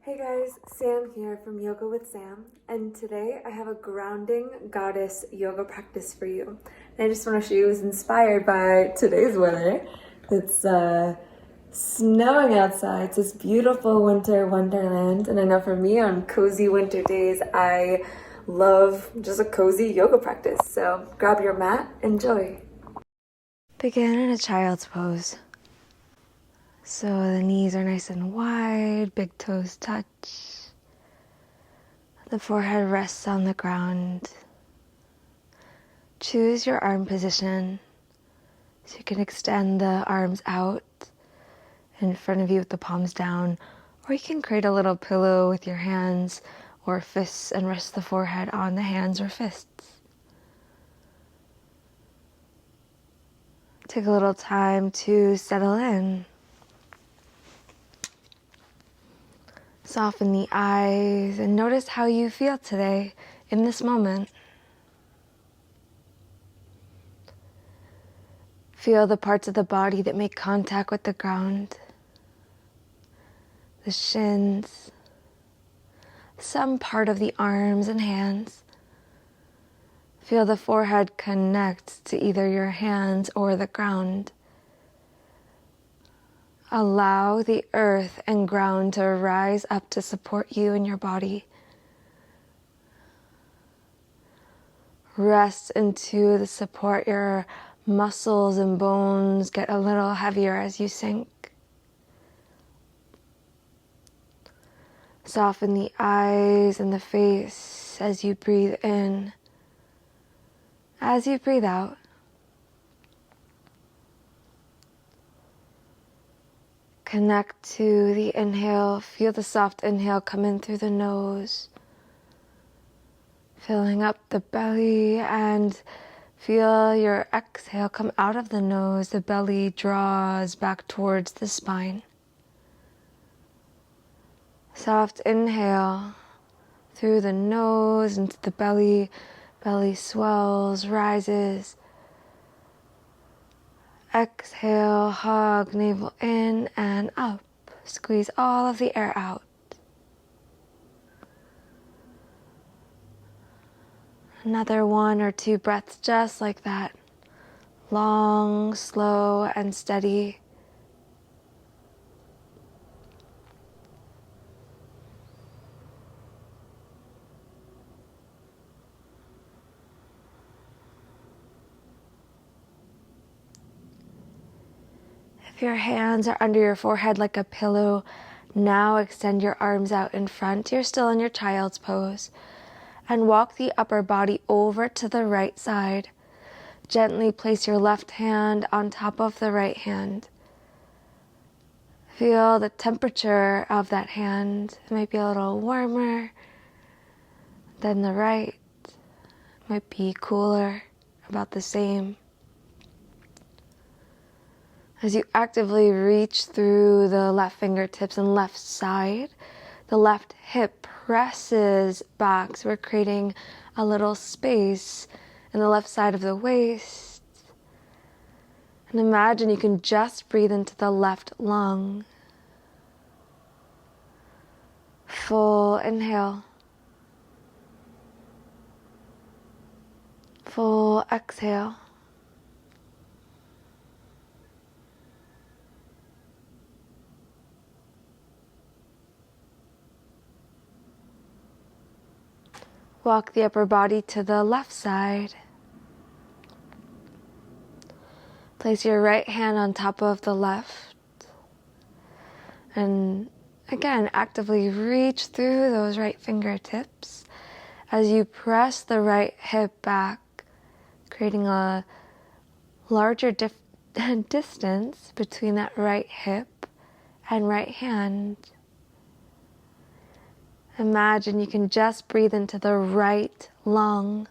Hey guys, Sam here from Yoga with Sam, and today I have a grounding goddess yoga practice for you. And I just want to show you it was inspired by today's weather. It's snowing outside. It's this beautiful winter wonderland, and I know for me on cozy winter days, I love just a cozy yoga practice. So grab your mat, enjoy. Begin in a child's pose. So the knees are nice and wide, big toes touch. The forehead rests on the ground. Choose your arm position so you can extend the arms out in front of you with the palms down, or you can create a little pillow with your hands or fists and rest the forehead on the hands or fists. Take a little time to settle in. Soften the eyes and notice how you feel today in this moment. Feel the parts of the body that make contact with the ground. The shins, some part of the arms and hands. Feel the forehead connect to either your hands or the ground. Allow the earth and ground to rise up to support you and your body. Rest into the support. Your muscles and bones get a little heavier as you sink. Soften the eyes and the face as you breathe in. As you breathe out, connect to the inhale. Feel the soft inhale come in through the nose, filling up the belly, and feel your exhale come out of the nose. The belly draws back towards the spine. Soft inhale through the nose into the belly. Belly swells, rises. Exhale, hug navel in and up. Squeeze all of the air out. Another 1 or 2 breaths just like that. Long, slow, and steady. If your hands are under your forehead like a pillow, now extend your arms out in front. You're still in your child's pose. And walk the upper body over to the right side. Gently place your left hand on top of the right hand. Feel the temperature of that hand. It might be a little warmer than the right. It might be cooler, about the same. As you actively reach through the left fingertips and left side, the left hip presses back. So we're creating a little space in the left side of the waist. And imagine you can just breathe into the left lung. Full inhale. Full exhale. Walk the upper body to the left side. Place your right hand on top of the left. And again, actively reach through those right fingertips as you press the right hip back, creating a larger distance between that right hip and right hand. Imagine you can just breathe into the right lung.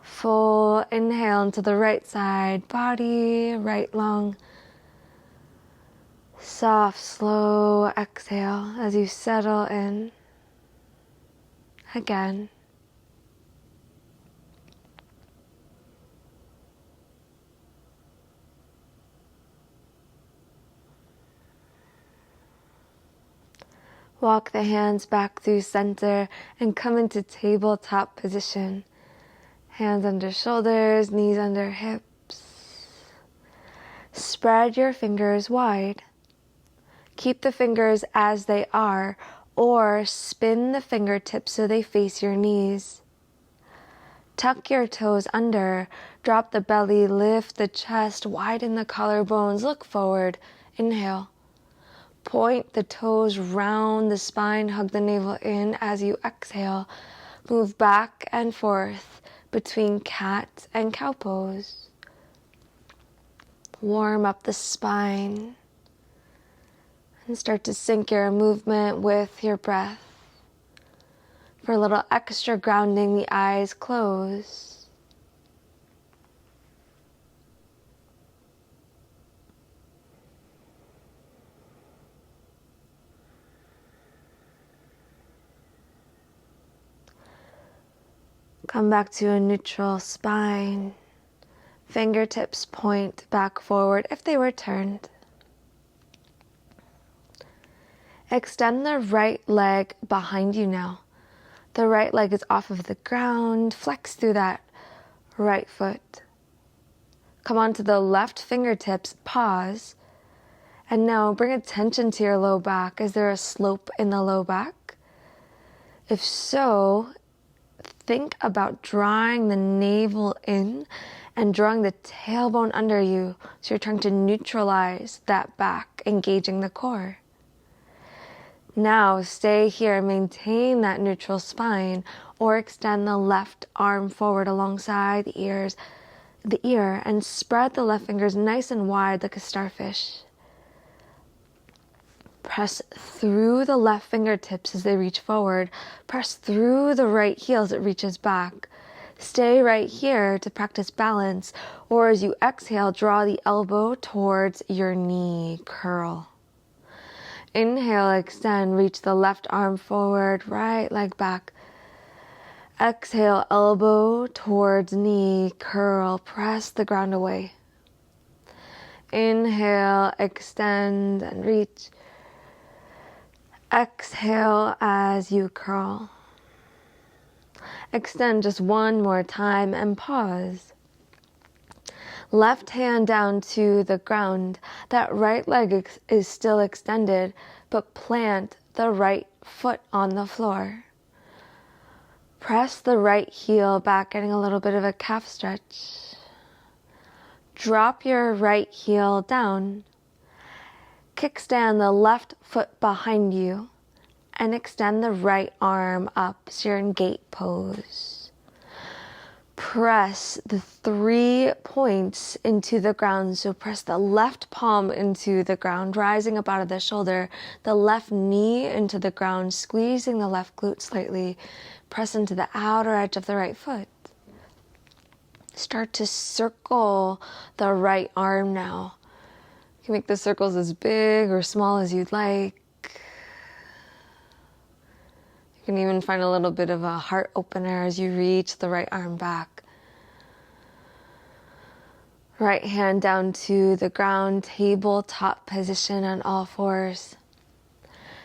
Full inhale into the right side body, right lung. Soft, slow exhale as you settle in. Again. Walk the hands back through center and come into tabletop position. Hands under shoulders, knees under hips. Spread your fingers wide. Keep the fingers as they are, or spin the fingertips so they face your knees. Tuck your toes under, drop the belly, lift the chest, widen the collarbones, look forward. Inhale. Point the toes round the spine, hug the navel in as you exhale. Move back and forth between cat and cow pose. Warm up the spine and start to sync your movement with your breath. For a little extra grounding, the eyes close. Come back to a neutral spine. Fingertips point back forward if they were turned. Extend the right leg behind you now. The right leg is off of the ground. Flex through that right foot. Come onto the left fingertips, pause. And now bring attention to your low back. Is there a slope in the low back? If so, think about drawing the navel in and drawing the tailbone under you. So you're trying to neutralize that back, engaging the core. Now stay here, maintain that neutral spine, or extend the left arm forward alongside the ear, and spread the left fingers nice and wide like a starfish. Press through the left fingertips as they reach forward. Press through the right heel as it reaches back. Stay right here to practice balance, or as you exhale, draw the elbow towards your knee, curl. Inhale, extend, reach the left arm forward, right leg back. Exhale, elbow towards knee, curl, press the ground away. Inhale, extend and reach. Exhale as you curl. Extend just one more time and pause. Left hand down to the ground. That right leg is still extended, but plant the right foot on the floor. Press the right heel back, getting a little bit of a calf stretch. Drop your right heel down. Kickstand the left foot behind you and extend the right arm up so you're in gate pose. Press the 3 points into the ground. So press the left palm into the ground, rising up out of the shoulder, the left knee into the ground, squeezing the left glute slightly. Press into the outer edge of the right foot. Start to circle the right arm now. You can make the circles as big or small as you'd like. You can even find a little bit of a heart opener as you reach the right arm back. Right hand down to the ground, tabletop position on all fours.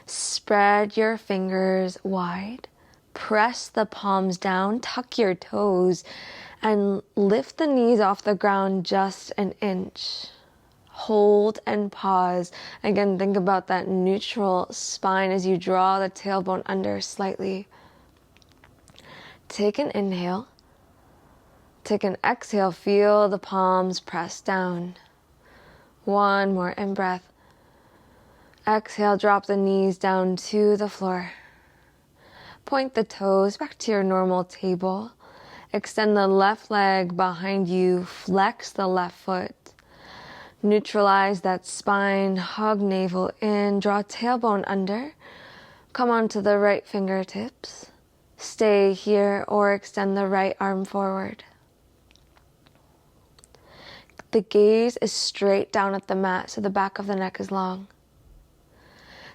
Spread your fingers wide. Press the palms down, tuck your toes, and lift the knees off the ground just an inch. Hold and pause. Again, think about that neutral spine as you draw the tailbone under slightly. Take an inhale. Take an exhale. Feel the palms press down. One more in-breath. Exhale, drop the knees down to the floor. Point the toes back to your normal table. Extend the left leg behind you. Flex the left foot. Neutralize that spine, hug navel in, draw tailbone under. Come onto the right fingertips. Stay here or extend the right arm forward. The gaze is straight down at the mat, so the back of the neck is long.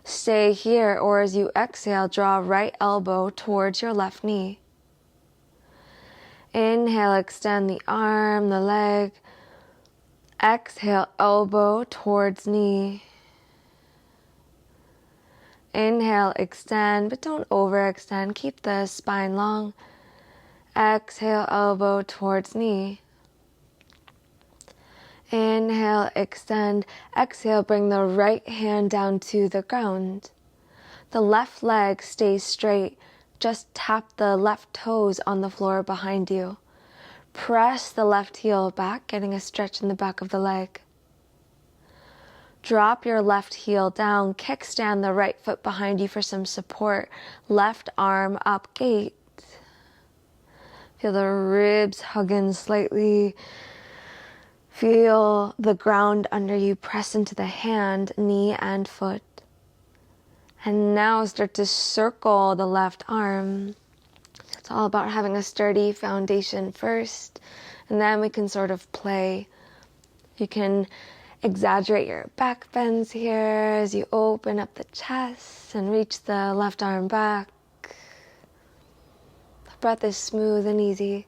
Stay here, or as you exhale, draw right elbow towards your left knee. Inhale, extend the arm, the leg. Exhale, elbow towards knee. Inhale, extend, but don't overextend. Keep the spine long. Exhale, elbow towards knee. Inhale, extend. Exhale, bring the right hand down to the ground. The left leg stays straight. Just tap the left toes on the floor behind you. Press the left heel back, getting a stretch in the back of the leg. Drop your left heel down. Kickstand the right foot behind you for some support. Left arm up, gate. Feel the ribs hugging slightly. Feel the ground under you press into the hand, knee, and foot. And now start to circle the left arm. It's all about having a sturdy foundation first, and then we can sort of play. You can exaggerate your back bends here as you open up the chest and reach the left arm back. The breath is smooth and easy.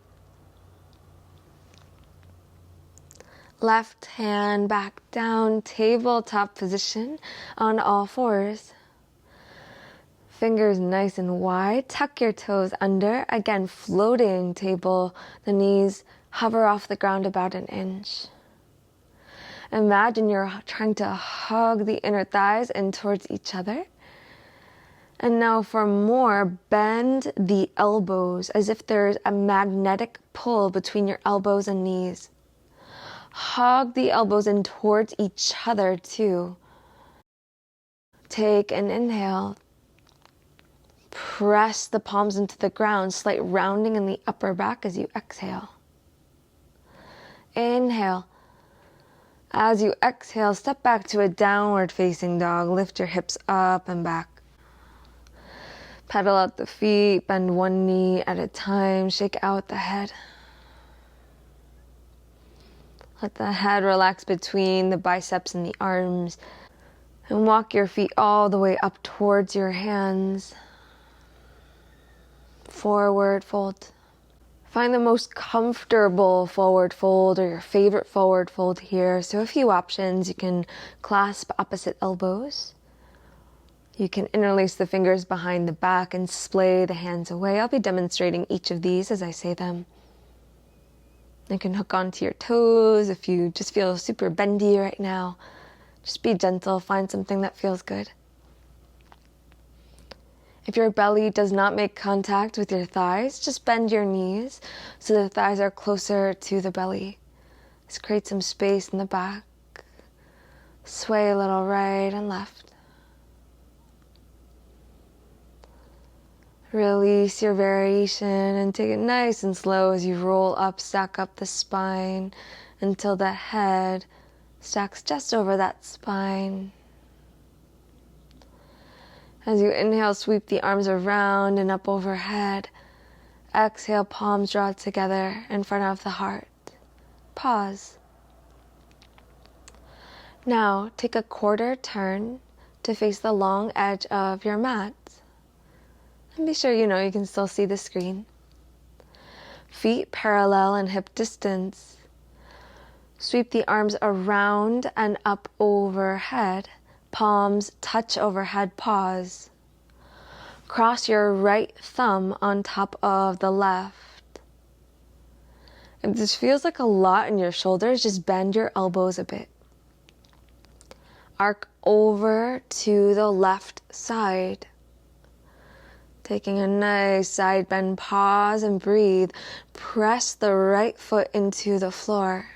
Left hand back down, tabletop position on all fours. Fingers nice and wide. Tuck your toes under. Again, floating table. The knees hover off the ground about an inch. Imagine you're trying to hug the inner thighs in towards each other. And now for more, bend the elbows as if there's a magnetic pull between your elbows and knees. Hug the elbows in towards each other too. Take an inhale. Press the palms into the ground, slight rounding in the upper back as you exhale. Inhale. As you exhale, step back to a downward facing dog. Lift your hips up and back. Pedal out the feet, bend one knee at a time, shake out the head. Let the head relax between the biceps and the arms. And walk your feet all the way up towards your hands. Forward fold. Find the most comfortable forward fold or your favorite forward fold here. So a few options. You can clasp opposite elbows. You can interlace the fingers behind the back and splay the hands away. I'll be demonstrating each of these as I say them. You can hook onto your toes if you just feel super bendy right now. Just be gentle, find something that feels good. If your belly does not make contact with your thighs, just bend your knees so the thighs are closer to the belly. Just create some space in the back. Sway a little right and left. Release your variation and take it nice and slow as you roll up, stack up the spine until the head stacks just over that spine. As you inhale, sweep the arms around and up overhead. Exhale, palms draw together in front of the heart. Pause. Now, take a quarter turn to face the long edge of your mat. And be sure you can still see the screen. Feet parallel and hip distance. Sweep the arms around and up overhead. Palms touch overhead, pause. Cross your right thumb on top of the left. If this feels like a lot in your shoulders, just bend your elbows a bit. Arc over to the left side. Taking a nice side bend, pause and breathe. Press the right foot into the floor.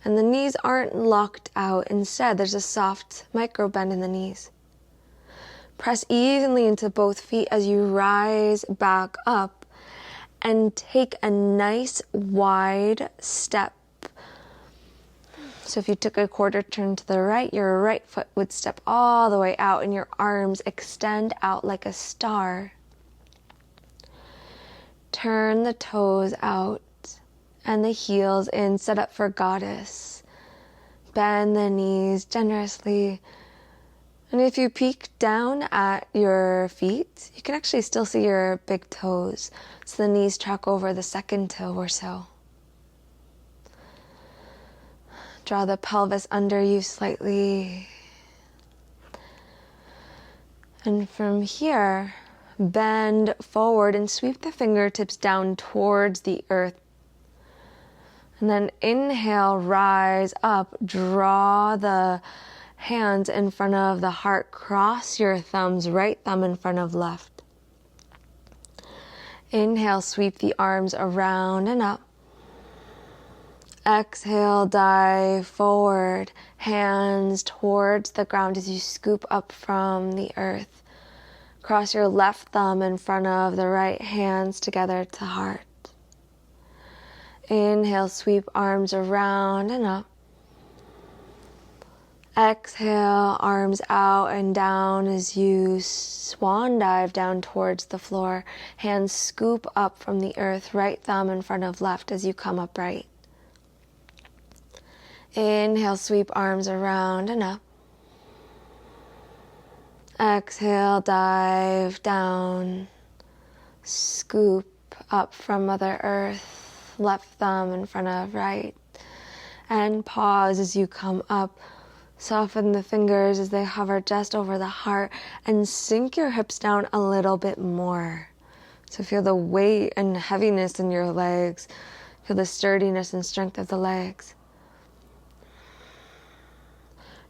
And the knees aren't locked out. Instead, there's a soft micro bend in the knees. Press evenly into both feet as you rise back up and take a nice wide step. So if you took a quarter turn to the right, your right foot would step all the way out and your arms extend out like a star. Turn the toes out and the heels in, set up for goddess. Bend the knees generously. And if you peek down at your feet, you can actually still see your big toes. So the knees track over the second toe or so. Draw the pelvis under you slightly. And from here, bend forward and sweep the fingertips down towards the earth. And then inhale, rise up, draw the hands in front of the heart, cross your thumbs, right thumb in front of left. Inhale, sweep the arms around and up. Exhale, dive forward, hands towards the ground as you scoop up from the earth. Cross your left thumb in front of the right, hands together to heart. Inhale, sweep arms around and up. Exhale, arms out and down as you swan dive down towards the floor. Hands scoop up from the earth, right thumb in front of left as you come upright. Inhale, sweep arms around and up. Exhale, dive down. Scoop up from Mother Earth, left thumb in front of right. And pause as you come up. Soften the fingers as they hover just over the heart and sink your hips down a little bit more. So feel the weight and heaviness in your legs. Feel the sturdiness and strength of the legs.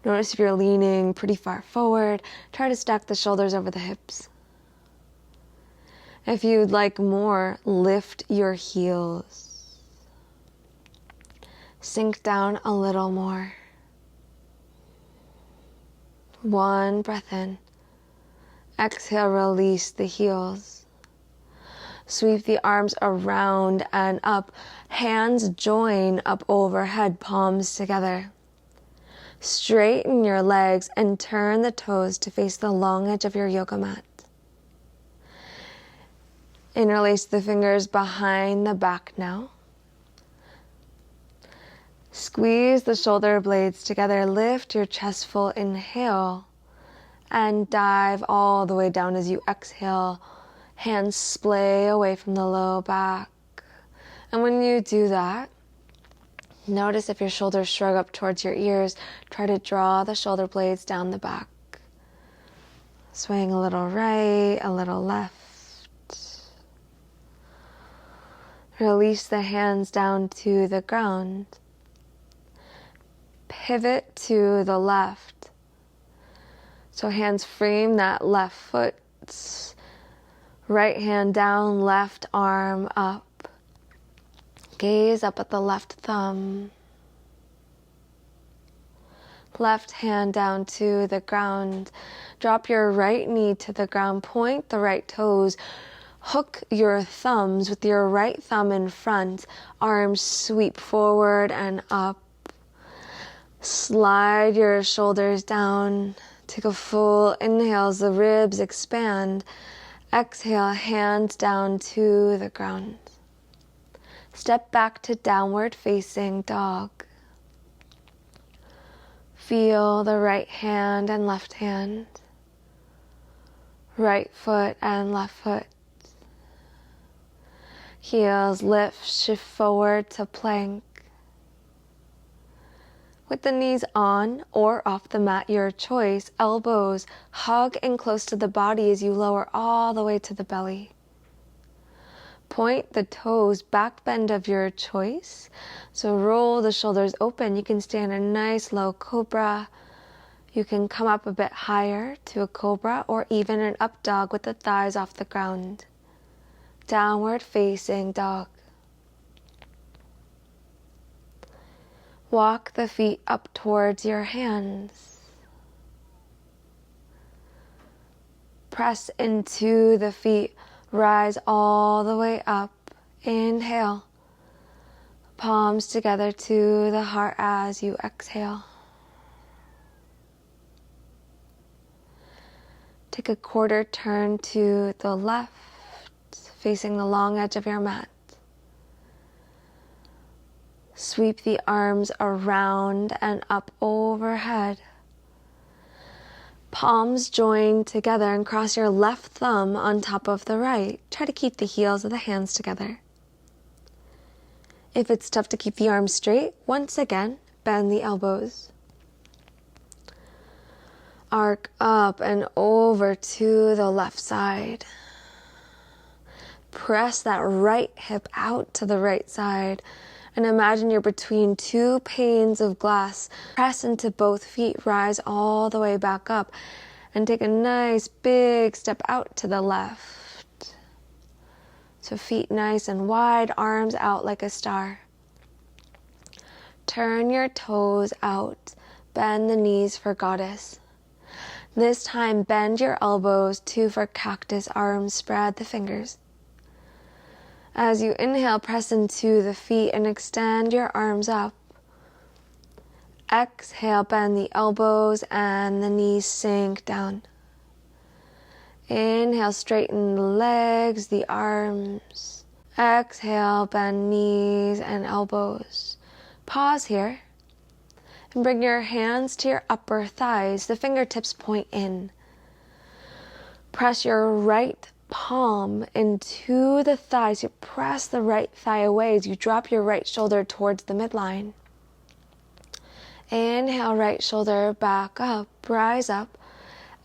Notice if you're leaning pretty far forward, try to stack the shoulders over the hips. If you'd like more, lift your heels. Sink down a little more. One breath in. Exhale, release the heels. Sweep the arms around and up. Hands join up overhead, palms together. Straighten your legs and turn the toes to face the long edge of your yoga mat. Interlace the fingers behind the back now. Squeeze the shoulder blades together. Lift your chest full. Inhale and dive all the way down as you exhale. Hands splay away from the low back. And when you do that, notice if your shoulders shrug up towards your ears. Try to draw the shoulder blades down the back. Swaying a little right, a little left. Release the hands down to the ground. Pivot to the left. So hands frame that left foot. Right hand down, left arm up. Gaze up at the left thumb. Left hand down to the ground. Drop your right knee to the ground. Point the right toes. Hook your thumbs with your right thumb in front. Arms sweep forward and up. Slide your shoulders down. Take a full inhale as the ribs expand. Exhale, hands down to the ground. Step back to downward facing dog. Feel the right hand and left hand. Right foot and left foot. Heels lift, shift forward to plank. With the knees on or off the mat, your choice, elbows hug in close to the body as you lower all the way to the belly. Point the toes, back bend of your choice. So roll the shoulders open. You can stay in a nice low cobra. You can come up a bit higher to a cobra or even an up dog with the thighs off the ground. Downward facing dog. Walk the feet up towards your hands. Press into the feet. Rise all the way up. Inhale. Palms together to the heart as you exhale. Take a quarter turn to the left, facing the long edge of your mat. Sweep the arms around and up overhead. Palms join together and cross your left thumb on top of the right. Try to keep the heels of the hands together. If it's tough to keep the arms straight, once again, bend the elbows. Arc up and over to the left side. Press that right hip out to the right side and imagine you're between two panes of glass. Press into both feet, rise all the way back up and take a nice big step out to the left. So feet nice and wide, arms out like a star. Turn your toes out, bend the knees for goddess. This time bend your elbows, two for cactus, arms spread the fingers. As you inhale, press into the feet and extend your arms up. Exhale, bend the elbows and the knees sink down. Inhale, straighten the legs, the arms. Exhale, bend knees and elbows. Pause here and bring your hands to your upper thighs. The fingertips point in. Press your right palm into the thighs. You press the right thigh away as you drop your right shoulder towards the midline. Inhale, right shoulder back up, rise up.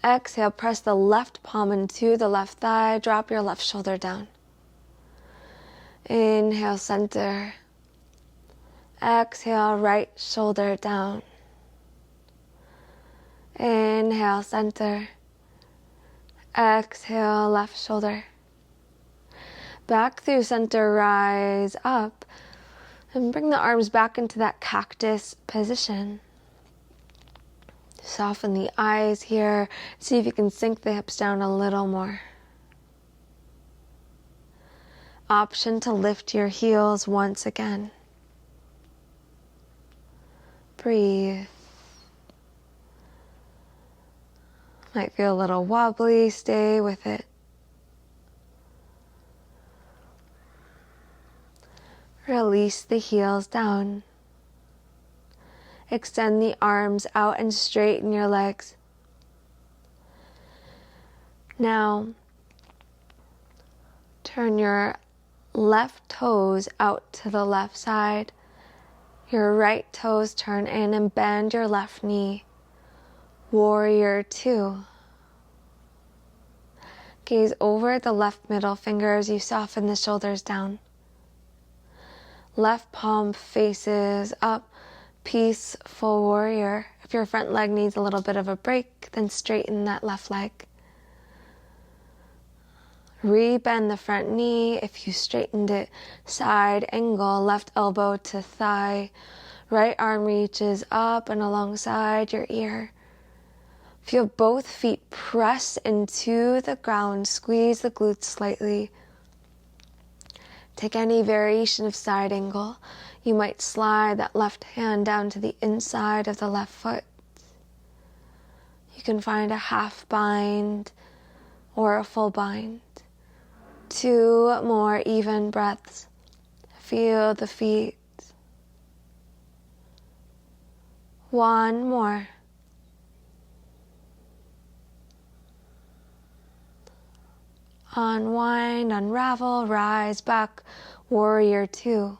Exhale, press the left palm into the left thigh, drop your left shoulder down. Inhale, center. Exhale, right shoulder down. Inhale, center. Exhale, left shoulder. Back through center, rise up. And bring the arms back into that cactus position. Soften the eyes here. See if you can sink the hips down a little more. Option to lift your heels once again. Breathe. Might feel a little wobbly, stay with it. Release the heels down. Extend the arms out and straighten your legs. Now, turn your left toes out to the left side. Your right toes turn in and bend your left knee. Warrior two. Gaze over at the left middle finger as you soften the shoulders down. Left palm faces up, peaceful warrior. If your front leg needs a little bit of a break, then straighten that left leg. Rebend the front knee. If you straightened it, side angle, left elbow to thigh. Right arm reaches up and alongside your ear. Feel both feet press into the ground. Squeeze the glutes slightly. Take any variation of side angle. You might slide that left hand down to the inside of the left foot. You can find a half bind or a full bind. 2 more even breaths. Feel the feet. 1 more. Unwind, unravel, rise back, warrior two.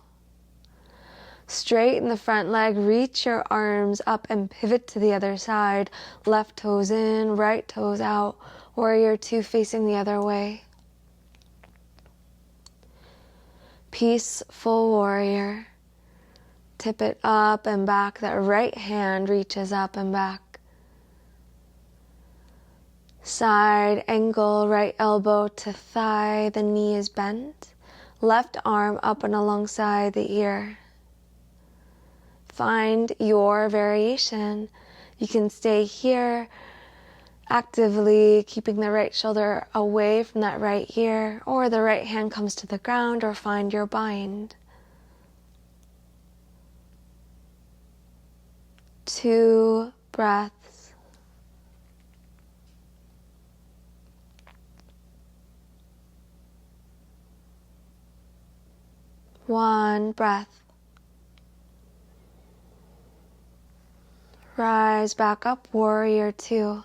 Straighten the front leg, reach your arms up and pivot to the other side. Left toes in, right toes out, warrior two facing the other way. Peaceful warrior. Tip it up and back, that right hand reaches up and back. Side angle, right elbow to thigh, the knee is bent. Left arm up and alongside the ear. Find your variation. You can stay here, actively keeping the right shoulder away from that right ear, or the right hand comes to the ground, or find your bind. 2 breaths. 1 breath. Rise back up, warrior two.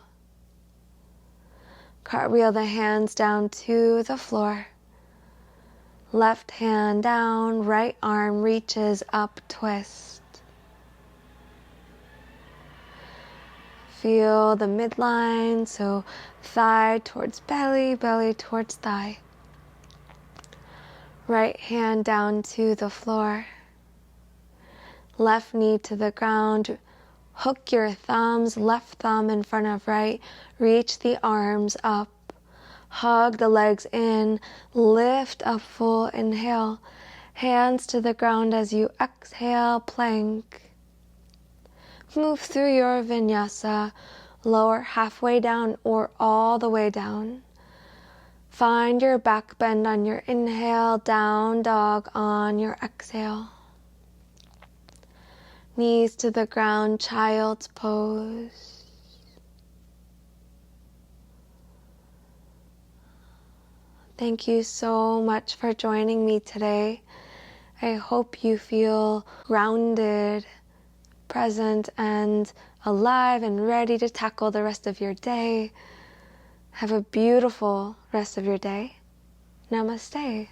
Cartwheel the hands down to the floor. Left hand down, right arm reaches up, twist. Feel the midline, so thigh towards belly, belly towards thigh. Right hand down to the floor. Left knee to the ground. Hook your thumbs, left thumb in front of right. Reach the arms up. Hug the legs in. Lift up, full inhale. Hands to the ground as you exhale, plank. Move through your vinyasa, lower halfway down or all the way down. Find your back bend on your inhale, down dog on your exhale. Knees to the ground, child's pose. Thank you so much for joining me today. I hope you feel grounded, present, and alive and ready to tackle the rest of your day. Have a beautiful rest of your day. Namaste.